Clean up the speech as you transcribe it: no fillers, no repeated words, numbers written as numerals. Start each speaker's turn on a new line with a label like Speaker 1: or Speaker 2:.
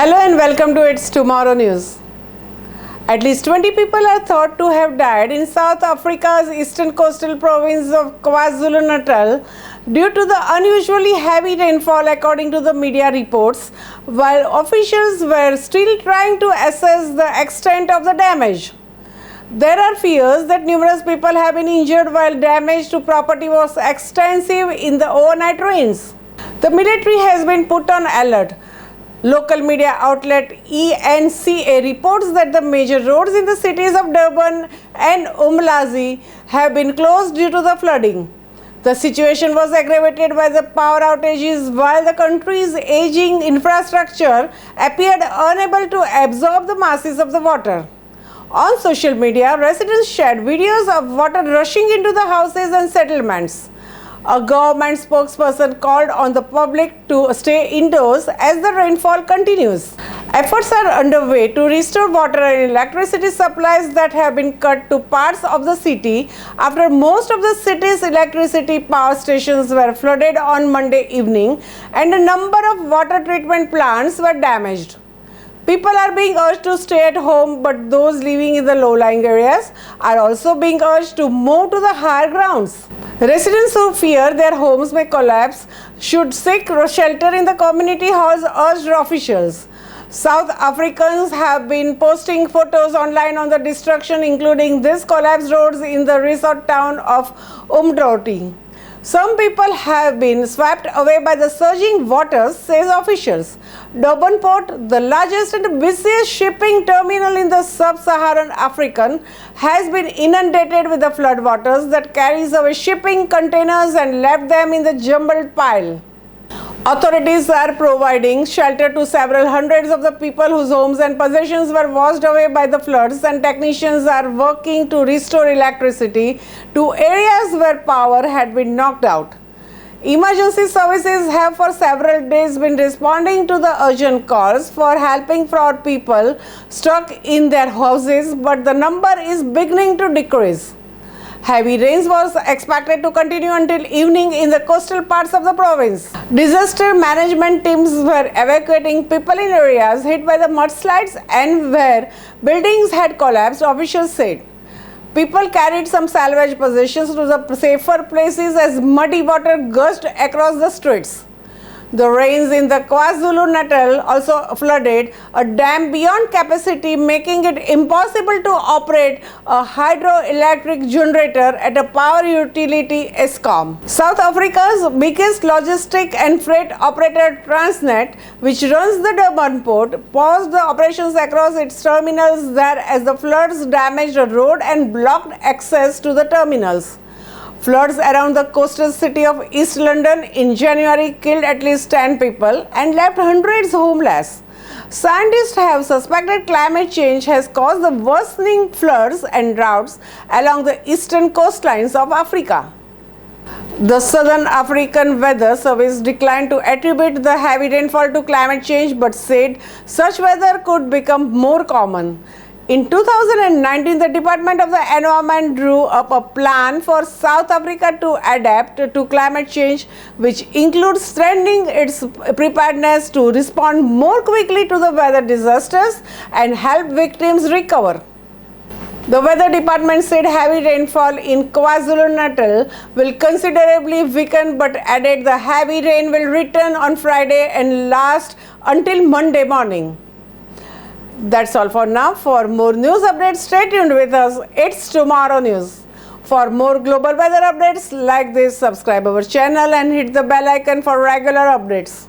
Speaker 1: Hello and welcome to It's Tomorrow News. At least 20 people are thought to have died in South Africa's eastern coastal province of KwaZulu-Natal due to the unusually heavy rainfall, according to the media reports, while officials were still trying to assess the extent of the damage. There are fears that numerous people have been injured while damage to property was extensive in the overnight rains. The military has been put on alert. Local media outlet ENCA reports that the major roads in the cities of Durban and Umlazi have been closed due to the flooding. The situation was aggravated by the power outages while the country's aging infrastructure appeared unable to absorb the masses of the water. On social media, residents shared videos of water rushing into the houses and settlements. A government spokesperson called on the public to stay indoors as the rainfall continues. Efforts are underway to restore water and electricity supplies that have been cut to parts of the city after most of the city's electricity power stations were flooded on Monday evening and a number of water treatment plants were damaged. People are being urged to stay at home, but those living in the low-lying areas are also being urged to move to the higher grounds. Residents who fear their homes may collapse should seek shelter in the community halls, urged officials. South Africans have been posting photos online on the destruction, including these collapsed roads in the resort town of Umdloti. Some people have been swept away by the surging waters, says officials. Durban port, the largest and busiest shipping terminal in the sub-Saharan Africa, has been inundated with the floodwaters that carries away shipping containers and left them in the jumbled pile. Authorities are providing shelter to several hundreds of the people whose homes and possessions were washed away by the floods, and technicians are working to restore electricity to areas where power had been knocked out. Emergency services have for several days been responding to the urgent calls for helping fraud people stuck in their houses, but the number is beginning to decrease. Heavy rains was expected to continue until evening in the coastal parts of the province. Disaster management teams were evacuating people in areas hit by the mudslides and where buildings had collapsed, officials said. People carried some salvage possessions to the safer places as muddy water gushed across the streets. The rains in the KwaZulu-Natal also flooded a dam beyond capacity, making it impossible to operate a hydroelectric generator at a power utility ESCOM. South Africa's biggest logistic and freight operator Transnet, which runs the Durban port, paused the operations across its terminals there as the floods damaged a road and blocked access to the terminals. Floods around the coastal city of East London in January killed at least 10 people and left hundreds homeless. Scientists have suspected climate change has caused the worsening floods and droughts along the eastern coastlines of Africa. The Southern African Weather Service declined to attribute the heavy rainfall to climate change, but said such weather could become more common. In 2019, the Department of the Environment drew up a plan for South Africa to adapt to climate change, which includes strengthening its preparedness to respond more quickly to the weather disasters and help victims recover. The Weather Department said heavy rainfall in KwaZulu-Natal will considerably weaken, but added the heavy rain will return on Friday and last until Monday morning. That's all for now. For more news updates, stay tuned with us. It's Tomorrow News. For more global weather updates like this, subscribe our channel and hit the bell icon for regular updates.